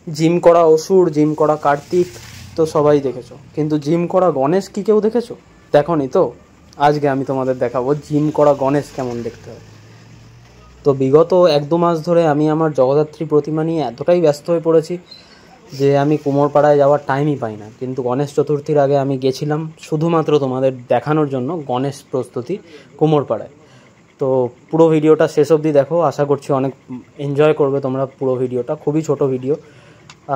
Gym করা অসুর, gym করা কার্তিক তো সবাই দেখেছো, কিন্তু জিম করা গণেশ কি কেউ দেখেছো? দেখোনি তো? আজকে আমি তোমাদের দেখাবো জিম করা গণেশ কেমন দেখতে হয়। তো বিগত 1-2 মাস ধরে আমি আমার জগদ্ধাত্রী প্রতিমা নিয়ে এতটাই ব্যস্ত হয়ে পড়েছি যে আমি কুমোরপাড়ায় যাওয়ার টাইমই পাই না। কিন্তু গণেশ চতুর্থীর আগে আমি গেছিলাম শুধুমাত্র তোমাদের দেখানোর জন্য গণেশ প্রস্তুতি কুমোরপাড়ায়। তো পুরো ভিডিওটা শেষ অবধি দেখো, আশা করছি অনেক এনজয় করবে তোমরা পুরো ভিডিওটা। খুবই ছোট ভিডিও,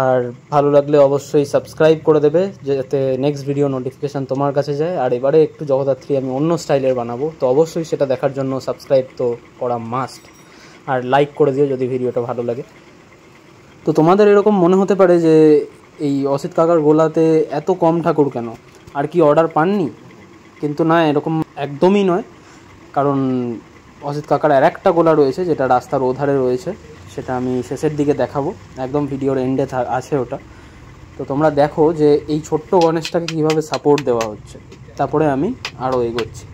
আর ভালো লাগলে অবশ্যই সাবস্ক্রাইব করে দেবে যাতে নেক্সট ভিডিও নোটিফিকেশান তোমার কাছে যায়। আর এবারে একটু জগদ্ধাত্রী আমি অন্য স্টাইলের বানাবো, তো অবশ্যই সেটা দেখার জন্য সাবস্ক্রাইব তো করা মাস্ট, আর লাইক করে দিও যদি ভিডিওটা ভালো লাগে। তো তোমাদের এরকম মনে হতে পারে যে এই অসিত কাকার গোলাতে এত কম ঠাকুর কেন, আর কি অর্ডার পাননি? কিন্তু না, এরকম একদমই নয়। কারণ অসিত কাকার আর একটা গোলা রয়েছে যেটা রাস্তার ওধারে রয়েছে, সেটা আমি শেষের দিকে দেখাবো, একদম ভিডিওর এন্ডে আছে ওটা। তো তোমরা দেখো যে এই ছোট্ট গণেশটাকে কীভাবে সাপোর্ট দেওয়া হচ্ছে, তারপরে আমি আরও এগোচ্ছি।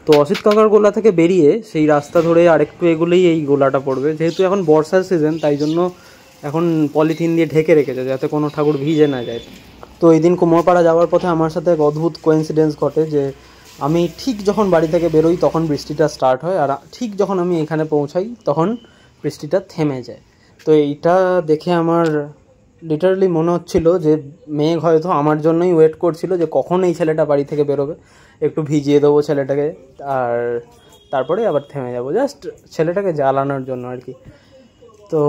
তো অসিত কাকার গোলা থেকে বেরিয়ে সেই রাস্তা ধরে আরেকটু এগুলেই এই গোলাটা পড়বে। যেহেতু এখন বর্ষার সিজন, তাই জন্য এখন পলিথিন দিয়ে ঢেকে রেখেছে যাতে কোনো ঠাকুর ভিজে না যায়। তো এই দিন কুমোরপাড়া যাওয়ার পথে আমার সাথে এক অদ্ভুত কোইন্সিডেন্স ঘটে যে আমি ঠিক যখন বাড়ি থেকে বেরোই তখন বৃষ্টিটা স্টার্ট হয়, আর ঠিক যখন আমি এখানে পৌঁছাই তখন বৃষ্টিটা থেমে যায়। তো এইটা দেখে আমার লিটারালি মনে হচ্ছিল যে মেঘ হয়তো আমার জন্যই ওয়েট করছিল যে কখন এই ছেলেটা বাড়ি থেকে বেরোবে, একটু ভিজিয়ে দেবো ছেলেটাকে, আর তারপরে আবার থেমে যাবো, জাস্ট ছেলেটাকে জ্বালানোর জন্য আর কি। তো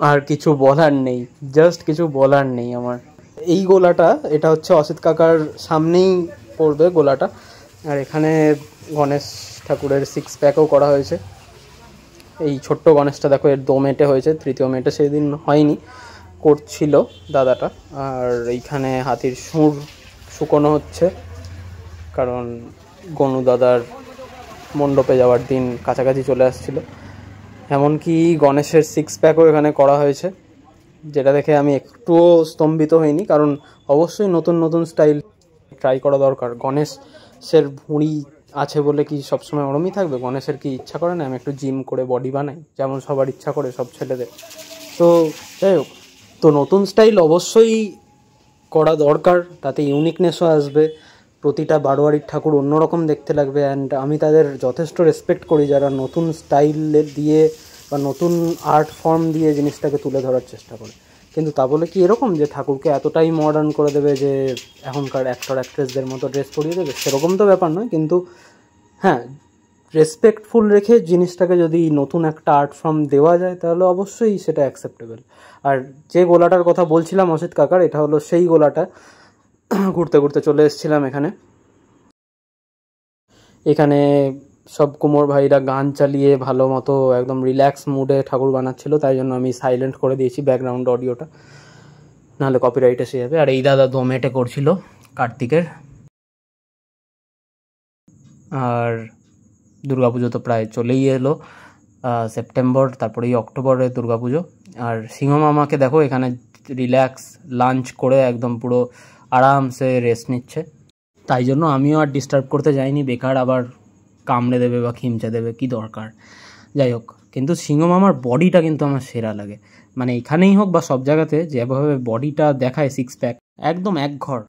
আর কিছু বলার নেই, জাস্ট কিছু বলার নেই আমার। এই গোলাটা, এটা হচ্ছে অসিত কাকার সামনেই পড়বে গোলাটা, আর এখানে গণেশ ঠাকুরের 6 প্যাকও করা হয়েছে। এই ছোট্ট গণেশটা দেখো, এর 2 মেটে হয়েছে, 3য় মেটে সেদিন হয়নি, করছিল দাদাটা। আর এইখানে হাতির সুর শুকোনো হচ্ছে, কারণ গনু দাদার মণ্ডপে যাওয়ার দিন কাছাকাছি চলে আসছিল। এমনকি গণেশের 6 প্যাকও এখানে করা হয়েছে, যেটা দেখে আমি একটুও স্তম্ভিত হইনি, কারণ অবশ্যই নতুন নতুন স্টাইল ট্রাই করা দরকার। গণেশের ভুঁড়ি আছে বলে কি সবসময় ওরমই থাকবে? গণেশের কি ইচ্ছা করে না আমি একটু জিম করে বডি বানাই, যেমন সবার ইচ্ছা করে সব ছেলেদের? তো যাই হোক, তো নতুন স্টাইল অবশ্যই করা দরকার, তাতে ইউনিকনেসও আসবে, প্রতিটা বারোয়ারির ঠাকুর অন্যরকম দেখতে লাগবে। অ্যান্ড আমি তাদের যথেষ্ট রেসপেক্ট করি যারা নতুন স্টাইল দিয়ে বা নতুন আর্ট ফর্ম দিয়ে জিনিসটাকে তুলে ধরার চেষ্টা করে। কিন্তু তা বলে কি এরকম যে ঠাকুরকে এতটাই মডার্ন করে দেবে যে এখনকার অ্যাক্টর অ্যাক্ট্রেসদের মতো ড্রেস পরিয়ে দেবে, সেরকম তো ব্যাপার নয়। কিন্তু হ্যাঁ, রেসপেক্টফুল রেখে জিনিসটাকে যদি নতুন একটা আর্ট ফর্ম দেওয়া যায় তাহলে অবশ্যই সেটা অ্যাকসেপ্টেবল। আর যে গোলাটার কথা বলছিলাম অসিত কাকার, এটা হলো সেই গোলাটা। ঘুরতে ঘুরতে চলে এসেছিলাম এখানে। এখানে সব কুমোর ভাইরা গান চালিয়ে ভালো মতো একদম রিল্যাক্স মুডে ঠাকুর বানাচ্ছিল, তাই জন্য আমি সাইলেন্ট করে দিয়েছি ব্যাকগ্রাউন্ড অডিওটা, নাহলে কপিরাইট এসে যাবে। আর এই দাদা দোমেটে করছিল কার্তিকের। আর দুর্গাপুজো তো প্রায় চলেই এলো, সেপ্টেম্বর, তারপরেই অক্টোবরে দুর্গাপুজো। আর সিংহ মামাকে দেখো এখানে রিল্যাক্স লাঞ্চ করে একদম পুরো আরামসে রেস্ট নিচ্ছে, তাই জন্য আমিও আর ডিস্টার্ব করতে যাইনি, বেকার আবার কামড়ে দেবে বা খিমচে দেবে, কি দরকার। যাই হোক, কিন্তু সিংহ মামার বডিটা কিন্তু আমার সেরা লাগে, মানে এখানেই হোক বা সব জায়গাতে যেভাবে বডিটা দেখায়, 6 প্যাক একদম এক ঘর।